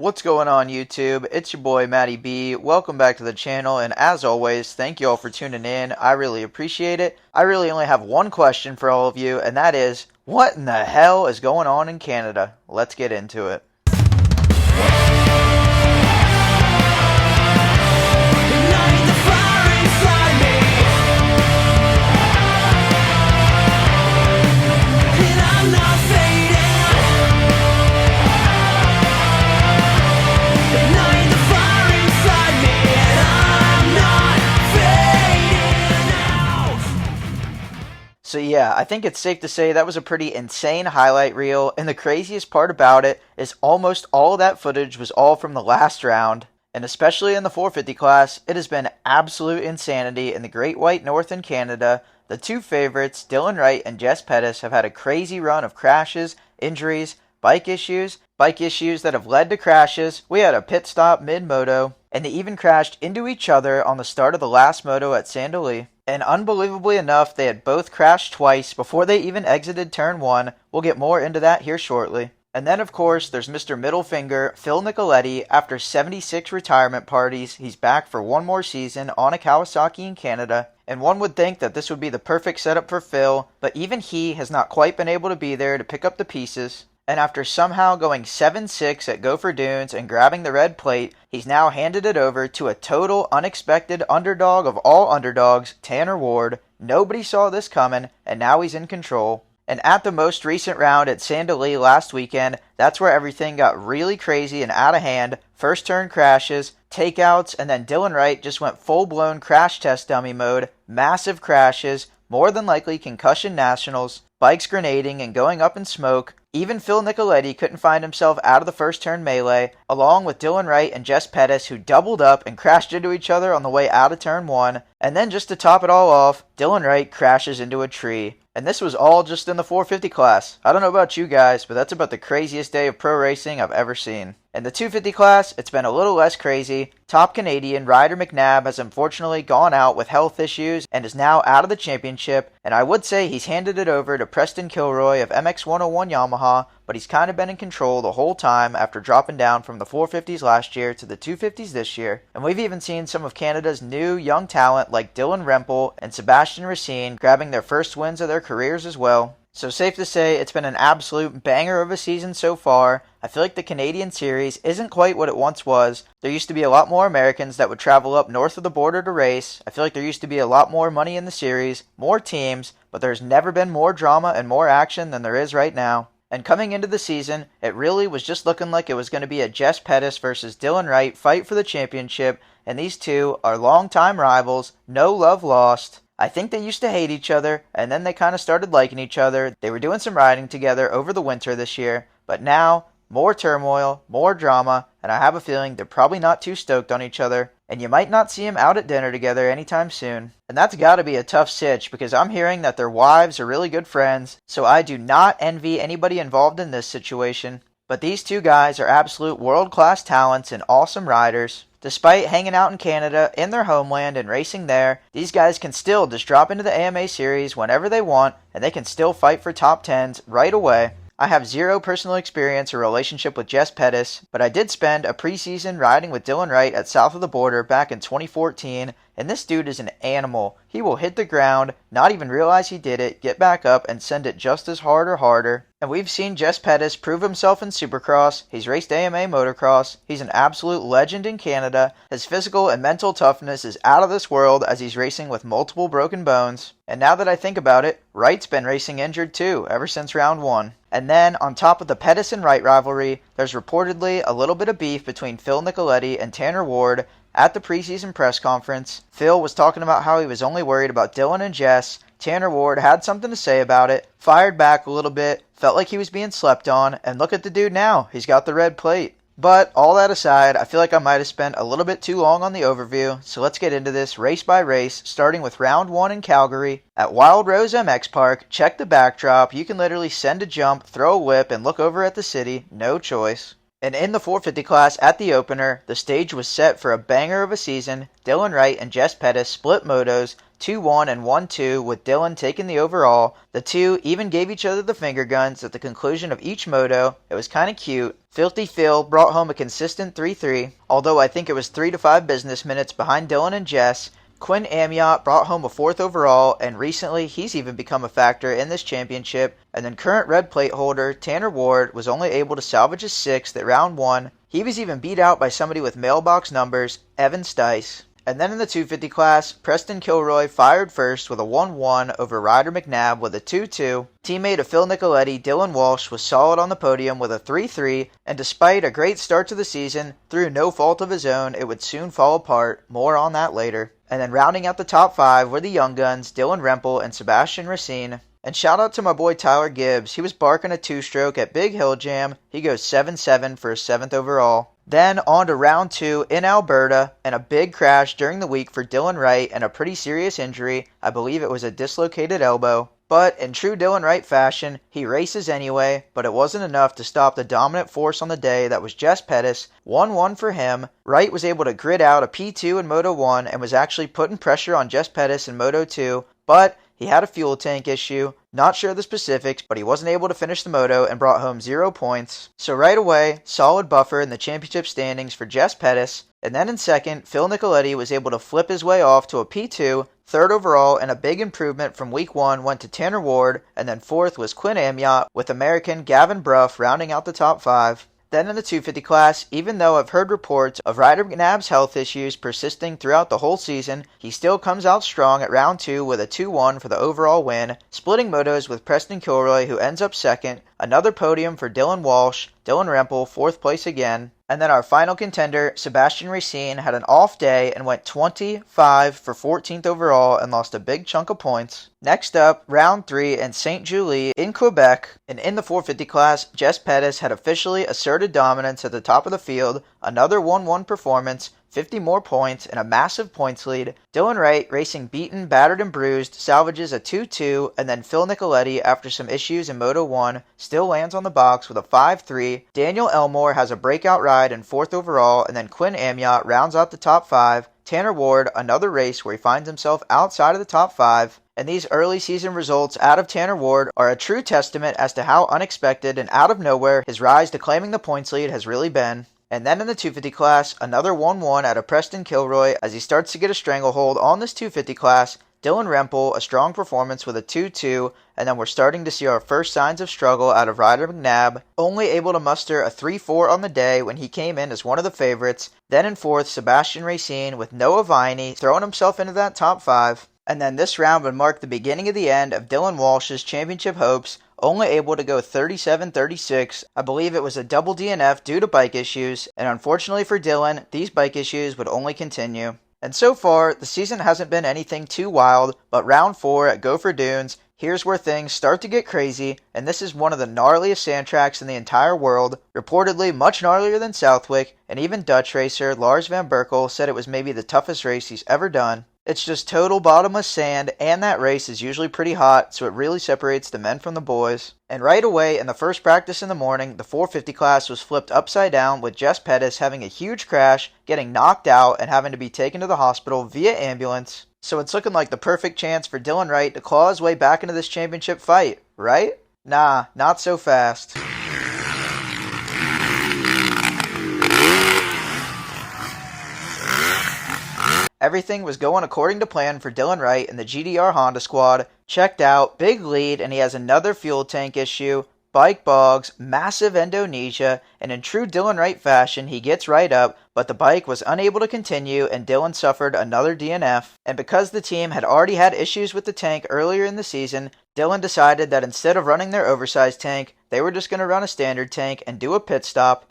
What's going on YouTube? It's your boy Matty B. Welcome back to the channel, and as always, thank you all for tuning in. I really appreciate it. I really only have one question for all of you, and that is, what in the hell is going on in Canada? Let's get into it. So yeah, I think it's safe to say that was a pretty insane highlight reel, and the craziest part about it is almost all of that footage was all from the last round. And especially in the 450 class, it has been absolute insanity in the Great White North in Canada. The two favorites, Dylan Wright and Jess Pettis, have had a crazy run of crashes, injuries, bike issues that have led to crashes. We had a pit stop mid-moto, and they even crashed into each other on the start of the last moto at Sande. And unbelievably enough, they had both crashed twice before they even exited turn 1. We'll get more into that here shortly. And then of course, there's Mr. Middle Finger, Phil Nicoletti. After 76 retirement parties, he's back for one more season on a Kawasaki in Canada. And one would think that this would be the perfect setup for Phil, but even he has not quite been able to be there to pick up the pieces. And after somehow going 7-6 at Gopher Dunes and grabbing the red plate, he's now handed it over to a total unexpected underdog of all underdogs, Tanner Ward. Nobody saw this coming, and now he's in control. And at the most recent round at Sande last weekend, that's where everything got really crazy and out of hand. First turn crashes, takeouts, and then Dylan Wright just went full-blown crash test dummy mode, massive crashes, more than likely concussion nationals, bikes grenading and going up in smoke. Even Phil Nicoletti couldn't find himself out of the first turn melee, along with Dylan Wright and Jess Pettis, who doubled up and crashed into each other on the way out of turn 1. And then just to top it all off, Dylan Wright crashes into a tree. And this was all just in the 450 class. I don't know about you guys, but that's about the craziest day of pro racing I've ever seen. In the 250 class, it's been a little less crazy. Top Canadian Ryder McNabb has unfortunately gone out with health issues and is now out of the championship, and I would say he's handed it over to Preston Kilroy of MX101 Yamaha, but he's kind of been in control the whole time after dropping down from the 450s last year to the 250s this year. And we've even seen some of Canada's new young talent like Dylan Rempel and Sebastian Racine grabbing their first wins of their careers as well. So safe to say it's been an absolute banger of a season so far. I feel like the Canadian series isn't quite what it once was. There used to be a lot more Americans that would travel up north of the border to race. I feel like there used to be a lot more money in the series, more teams, but there's never been more drama and more action than there is right now. And coming into the season, it really was just looking like it was going to be a Jess Pettis versus Dylan Wright fight for the championship, and these two are longtime rivals, no love lost. I think they used to hate each other, and then they kind of started liking each other. They were doing some riding together over the winter this year, but now, more turmoil, more drama, and I have a feeling they're probably not too stoked on each other, and you might not see them out at dinner together anytime soon. And that's gotta be a tough sitch, because I'm hearing that their wives are really good friends, so I do not envy anybody involved in this situation. But these two guys are absolute world-class talents and awesome riders. Despite hanging out in Canada, in their homeland, and racing there, these guys can still just drop into the AMA series whenever they want, and they can still fight for top 10s right away. I have zero personal experience or relationship with Jess Pettis, but I did spend a preseason riding with Dylan Wright at south of the border back in 2014, and this dude is an animal. He will hit the ground, not even realize he did it, get back up, and send it just as hard or harder. And we've seen Jess Pettis prove himself in Supercross. He's raced AMA motocross. He's an absolute legend in Canada. His physical and mental toughness is out of this world as he's racing with multiple broken bones. And now that I think about it, Wright's been racing injured too, ever since round 1. And then, on top of the Pettis and Wright rivalry, there's reportedly a little bit of beef between Phil Nicoletti and Tanner Ward. At the preseason press conference, Phil was talking about how he was only worried about Dylan and Jess. Tanner Ward had something to say about it, fired back a little bit, felt like he was being slept on, and look at the dude now, he's got the red plate. But all that aside, I feel like I might have spent a little bit too long on the overview, so let's get into this race by race, starting with round 1 in Calgary. At Wild Rose MX Park, check the backdrop, you can literally send a jump, throw a whip, and look over at the city, no choice. And in the 450 class at the opener, the stage was set for a banger of a season. Dylan Wright and Jess Pettis split motos 2-1 and 1-2 with Dylan taking the overall. The two even gave each other the finger guns at the conclusion of each moto. It was kind of cute. Filthy Phil brought home a consistent 3-3, although I think it was 3 to 5 business minutes behind Dylan and Jess. Quinn Amiot brought home a 4th overall, and recently he's even become a factor in this championship. And then current red plate holder Tanner Ward was only able to salvage his 6th at round 1. He was even beat out by somebody with mailbox numbers, Evan Stice. And then in the 250 class, Preston Kilroy fired first with a 1-1 over Ryder McNabb with a 2-2. Teammate of Phil Nicoletti, Dylan Walsh, was solid on the podium with a 3-3, and despite a great start to the season, through no fault of his own, it would soon fall apart. More on that later. And then rounding out the top 5 were the young guns, Dylan Rempel and Sebastian Racine. And shout out to my boy Tyler Gibbs. He was barking a 2-stroke at Big Hill Jam. He goes 7-7 for his 7th overall. Then on to round 2 in Alberta, and a big crash during the week for Dylan Wright and a pretty serious injury. I believe it was a dislocated elbow. But in true Dylan Wright fashion, he races anyway, but it wasn't enough to stop the dominant force on the day that was Jess Pettis. 1-1 for him. Wright was able to grit out a P2 in Moto 1 and was actually putting pressure on Jess Pettis in Moto 2, but he had a fuel tank issue. Not sure the specifics, but he wasn't able to finish the moto and brought home 0 points. So right away, solid buffer in the championship standings for Jess Pettis. And then in second, Phil Nicoletti was able to flip his way off to a P2. 3rd overall, and a big improvement from week 1 went to Tanner Ward. And then 4th was Quinn Amiot, with American Gavin Bruff rounding out the top 5. Then in the 250 class, even though I've heard reports of Ryder McNabb's health issues persisting throughout the whole season, he still comes out strong at round 2 with a 2-1 for the overall win, splitting motos with Preston Kilroy, who ends up 2nd. Another podium for Dylan Walsh, Dylan Rempel 4th place again. And then our final contender, Sebastian Racine, had an off day and went 25 for 14th overall and lost a big chunk of points. Next up, round 3 in St. Julie in Quebec. And in the 450 class, Jess Pettis had officially asserted dominance at the top of the field. Another 1-1 performance, 50 more points, and a massive points lead. Dylan Wright, racing beaten, battered, and bruised, salvages a 2-2, and then Phil Nicoletti, after some issues in Moto 1, still lands on the box with a 5-3. Daniel Elmore has a breakout ride in 4th overall, and then Quinn Amiot rounds out the top 5. Tanner Ward, another race where he finds himself outside of the top 5. And these early season results out of Tanner Ward are a true testament as to how unexpected and out of nowhere his rise to claiming the points lead has really been. And then in the 250 class, another 1-1 out of Preston Kilroy as he starts to get a stranglehold on this 250 class. Dylan Rempel, a strong performance with a 2-2, and then we're starting to see our first signs of struggle out of Ryder McNabb, only able to muster a 3-4 on the day when he came in as one of the favorites. Then in 4th, Sebastian Racine with Noah Viney throwing himself into that top 5. And then this round would mark the beginning of the end of Dylan Walsh's championship hopes, only able to go 37-36. I believe it was a double DNF due to bike issues, and unfortunately for Dylan, these bike issues would only continue. And so far, the season hasn't been anything too wild, but round 4 at Gopher Dunes, here's where things start to get crazy, and this is one of the gnarliest sand tracks in the entire world, reportedly much gnarlier than Southwick, and even Dutch racer Lars van Berkel said it was maybe the toughest race he's ever done. It's just total bottomless sand, and that race is usually pretty hot, so it really separates the men from the boys. And right away, in the first practice in the morning, the 450 class was flipped upside down with Jess Pettis having a huge crash, getting knocked out, and having to be taken to the hospital via ambulance. So it's looking like the perfect chance for Dylan Wright to claw his way back into this championship fight, right? Nah, not so fast. Everything was going according to plan for Dylan Wright and the GDR Honda squad. Checked out, big lead, and he has another fuel tank issue, bike bogs, massive Indonesia, and in true Dylan Wright fashion, he gets right up, but the bike was unable to continue and Dylan suffered another DNF. And because the team had already had issues with the tank earlier in the season, Dylan decided that instead of running their oversized tank, they were just going to run a standard tank and do a pit stop.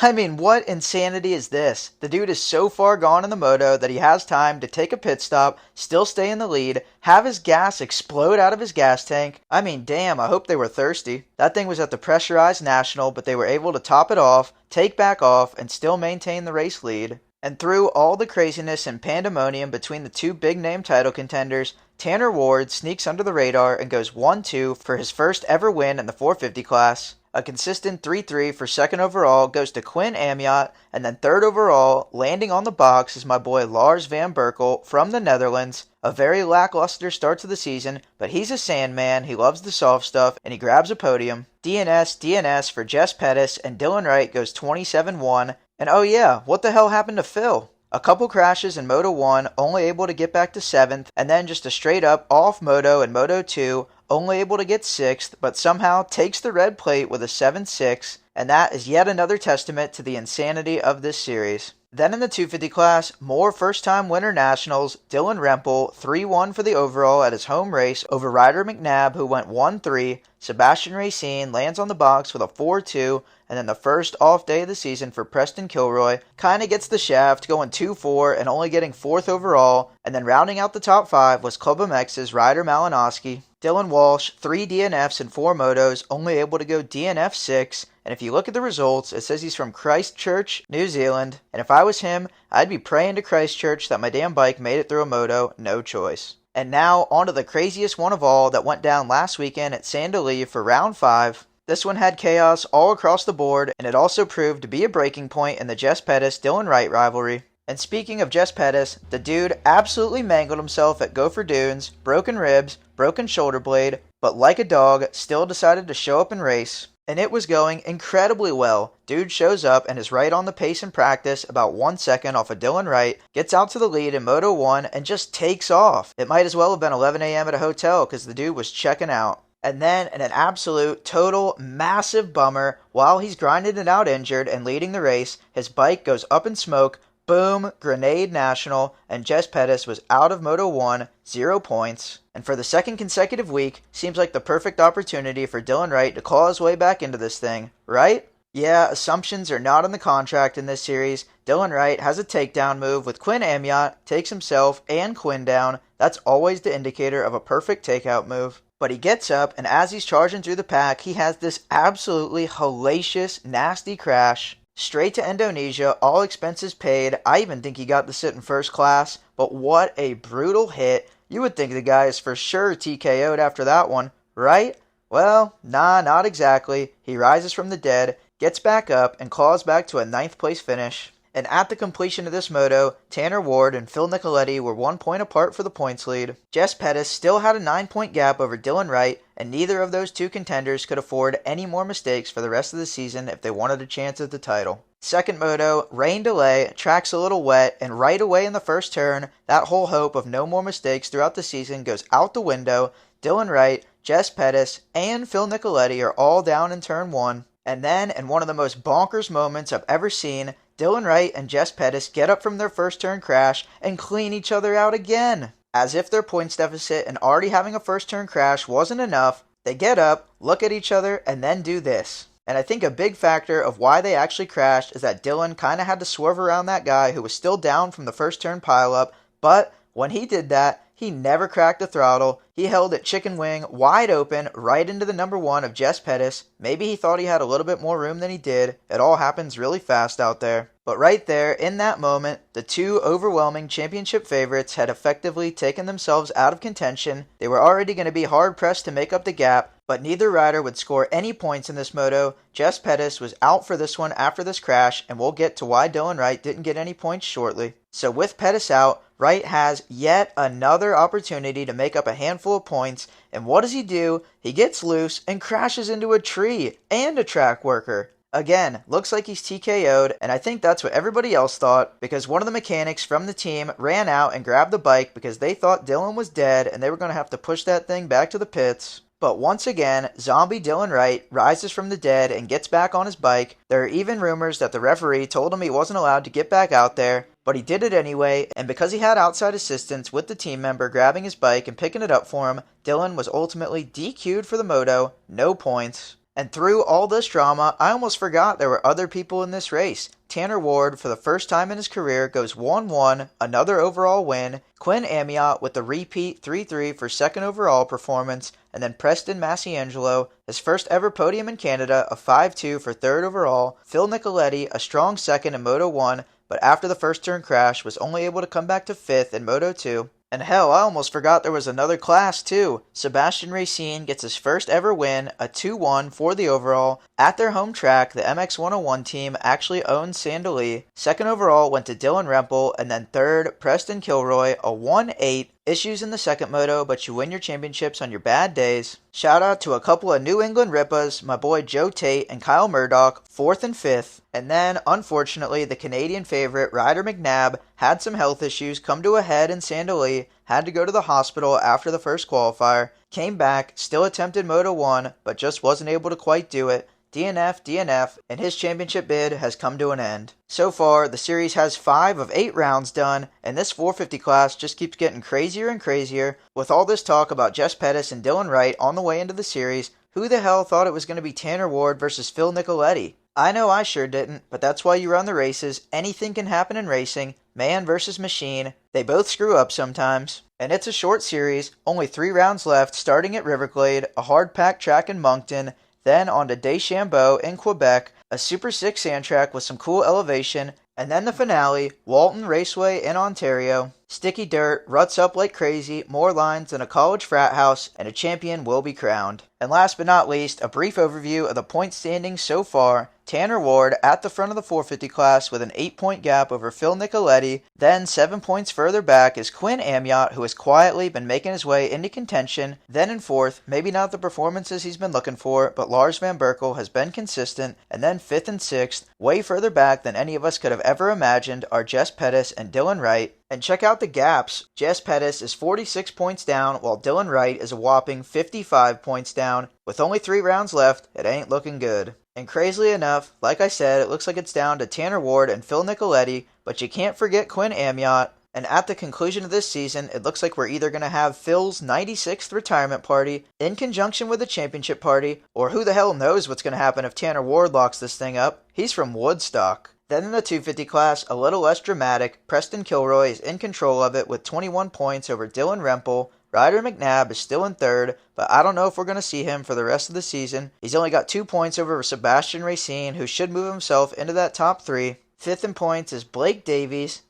I mean, what insanity is this? The dude is so far gone in the moto that he has time to take a pit stop, still stay in the lead, have his gas explode out of his gas tank. I mean, damn, I hope they were thirsty. That thing was at the pressurized national, but they were able to top it off, take back off, and still maintain the race lead. And through all the craziness and pandemonium between the two big-name title contenders, Tanner Ward sneaks under the radar and goes 1-2 for his first ever win in the 450 class. A consistent 3-3 for second overall goes to Quinn Amiot, and then third overall, landing on the box, is my boy Lars van Berkel from the Netherlands. A very lackluster start to the season, but he's a Sandman, he loves the soft stuff, and he grabs a podium. DNS for Jess Pettis, and Dylan Wright goes 27-1. And oh yeah, what the hell happened to Phil? A couple crashes in Moto 1, only able to get back to 7th, and then just a straight up off Moto in Moto 2, only able to get 6th, but somehow takes the red plate with a 7-6, and that is yet another testament to the insanity of this series. Then in the 250 class, more first-time winner nationals, Dylan Rempel, 3-1 for the overall at his home race over Ryder McNabb, who went 1-3. Sebastian Racine lands on the box with a 4-2, and then the first off day of the season for Preston Kilroy kinda gets the shaft, going 2-4 and only getting 4th overall, and then rounding out the top 5 was Club MX's Ryder Malinowski. Dylan Walsh, 3 DNFs and 4 motos, only able to go DNF 6, and if you look at the results, it says he's from Christchurch, New Zealand, and if I was him, I'd be praying to Christchurch that my damn bike made it through a moto, no choice. And now, on to the craziest one of all that went down last weekend at Sande for round 5. This one had chaos all across the board, and it also proved to be a breaking point in the Jess Pettis-Dylan Wright rivalry. And speaking of Jess Pettis, the dude absolutely mangled himself at Gopher Dunes, broken ribs, broken shoulder blade, but like a dog, still decided to show up and race. And it was going incredibly well. Dude shows up and is right on the pace in practice, about 1 second off of Dylan Wright, gets out to the lead in Moto 1, and just takes off. It might as well have been 11 a.m. at a hotel because the dude was checking out. And then, in an absolute, total, massive bummer, while he's grinding it out injured and leading the race, his bike goes up in smoke. Boom, Grenade National, and Jess Pettis was out of Moto 1, 0 points. And for the second consecutive week, seems like the perfect opportunity for Dylan Wright to claw his way back into this thing, right? Yeah, assumptions are not in the contract in this series. Dylan Wright has a takedown move with Quinn Amiot, takes himself and Quinn down. That's always the indicator of a perfect takeout move. But he gets up, and as he's charging through the pack, he has this absolutely hellacious, nasty crash. Straight to Indonesia, all expenses paid. I even think he got to sit in first class, but what a brutal hit. You would think the guy is for sure TKO'd after that one, right? Well, nah, not exactly. He rises from the dead, gets back up, and claws back to a 9th place finish. And at the completion of this moto, Tanner Ward and Phil Nicoletti were 1 point apart for the points lead. Jess Pettis still had a 9-point gap over Dylan Wright, and neither of those two contenders could afford any more mistakes for the rest of the season if they wanted a chance at the title. Second moto, rain delay, track's a little wet, and right away in the first turn, that whole hope of no more mistakes throughout the season goes out the window. Dylan Wright, Jess Pettis, and Phil Nicoletti are all down in turn 1. And then, in one of the most bonkers moments I've ever seen, Dylan Wright and Jess Pettis get up from their first turn crash and clean each other out again. As if their points deficit and already having a first turn crash wasn't enough, they get up, look at each other, and then do this. And I think a big factor of why they actually crashed is that Dylan kinda had to swerve around that guy who was still down from the first turn pileup, but when he did that, he never cracked the throttle. He held it chicken wing, wide open, right into the number 1 of Jess Pettis. Maybe he thought he had a little bit more room than he did. It all happens really fast out there. But right there, in that moment, the two overwhelming championship favorites had effectively taken themselves out of contention. They were already going to be hard-pressed to make up the gap, but neither rider would score any points in this moto. Jess Pettis was out for this one after this crash, and we'll get to why Dylan Wright didn't get any points shortly. So with Pettis out, Wright has yet another opportunity to make up a handful of points, and what does he do? He gets loose and crashes into a tree and a track worker. Again, looks like he's TKO'd, and I think that's what everybody else thought, because one of the mechanics from the team ran out and grabbed the bike because they thought Dylan was dead and they were going to have to push that thing back to the pits. But once again, zombie Dylan Wright rises from the dead and gets back on his bike. There are even rumors that the referee told him he wasn't allowed to get back out there, but he did it anyway, and because he had outside assistance with the team member grabbing his bike and picking it up for him, Dylan was ultimately DQ'd for the moto, no points. And through all this drama, I almost forgot there were other people in this race. Tanner Ward, for the first time in his career, goes 1-1, another overall win. Quinn Amiot with the repeat 3-3 for second overall performance. And then Preston Masiangelo, his first ever podium in Canada, a 5-2 for third overall. Phil Nicoletti, a strong second in Moto 1, but after the first turn crash was only able to come back to fifth in Moto 2. And hell, I almost forgot there was another class too. Sebastian Racine gets his first ever win, a 2-1 for the overall. At their home track, the MX101 team actually owns Sande. Second overall went to Dylan Rempel, and then third, Preston Kilroy, a 1-8. Issues in the second moto, but you win your championships on your bad days. Shout out to a couple of New England Rippas, my boy Joe Tate and Kyle Murdoch, 4th and 5th. And then, unfortunately, the Canadian favorite Ryder McNabb had some health issues come to a head in Sande, had to go to the hospital after the first qualifier, came back, still attempted Moto 1, but just wasn't able to quite do it. DNF, and his championship bid has come to an end. So far, the series has 5 of 8 rounds done, and this 450 class just keeps getting crazier and crazier. With all this talk about Jess Pettis and Dylan Wright on the way into the series, who the hell thought it was going to be Tanner Ward versus Phil Nicoletti? I know I sure didn't, but that's why you run the races. Anything can happen in racing. Man versus machine. They both screw up sometimes. And it's a short series, only 3 rounds left, starting at Riverglade, a hard-packed track in Moncton, then on to Deschambault in Quebec, a Super 6 sand track with some cool elevation, and then the finale, Walton Raceway in Ontario. Sticky dirt, ruts up like crazy, more lines than a college frat house, and a champion will be crowned. And last but not least, a brief overview of the point standings so far. Tanner Ward at the front of the 450 class with an 8-point gap over Phil Nicoletti. Then 7 points further back is Quinn Amiot, who has quietly been making his way into contention. Then in 4th, maybe not the performances he's been looking for, but Lars Van Berkel has been consistent. And then 5th and 6th, way further back than any of us could have ever imagined, are Jess Pettis and Dylan Wright. And check out the gaps. Jess Pettis is 46 points down, while Dylan Wright is a whopping 55 points down. With only 3 rounds left, it ain't looking good. And crazily enough, like I said, it looks like it's down to Tanner Ward and Phil Nicoletti, but you can't forget Quinn Amiot. And at the conclusion of this season, it looks like we're either going to have Phil's 96th retirement party in conjunction with a championship party, or who the hell knows what's going to happen if Tanner Ward locks this thing up. He's from Woodstock. Then in the 250 class, a little less dramatic, Preston Kilroy is in control of it with 21 points over Dylan Rempel. Ryder McNabb is still in 3rd, but I don't know if we're going to see him for the rest of the season. He's only got 2 points over Sebastian Racine, who should move himself into that top 3. 5th in points is Blake Davies.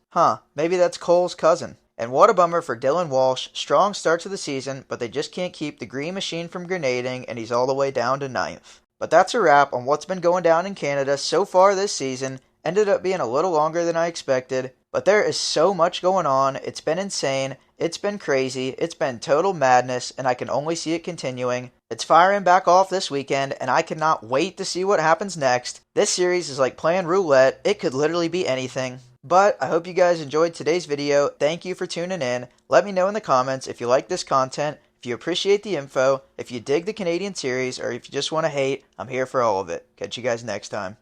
Maybe that's Cole's cousin. And what a bummer for Dylan Walsh. Strong start to the season, but they just can't keep the green machine from grenading, and he's all the way down to 9th. But that's a wrap on what's been going down in Canada so far this season. Ended up being a little longer than I expected, but there is so much going on. It's been insane, it's been crazy, it's been total madness, and I can only see it continuing. It's firing back off this weekend, and I cannot wait to see what happens next. This series is like playing roulette. It could literally be anything. But I hope you guys enjoyed today's video. Thank you for tuning in. Let me know in the comments if you like this content, if you appreciate the info, if you dig the Canadian series, or if you just want to hate. I'm here for all of it. Catch you guys next time.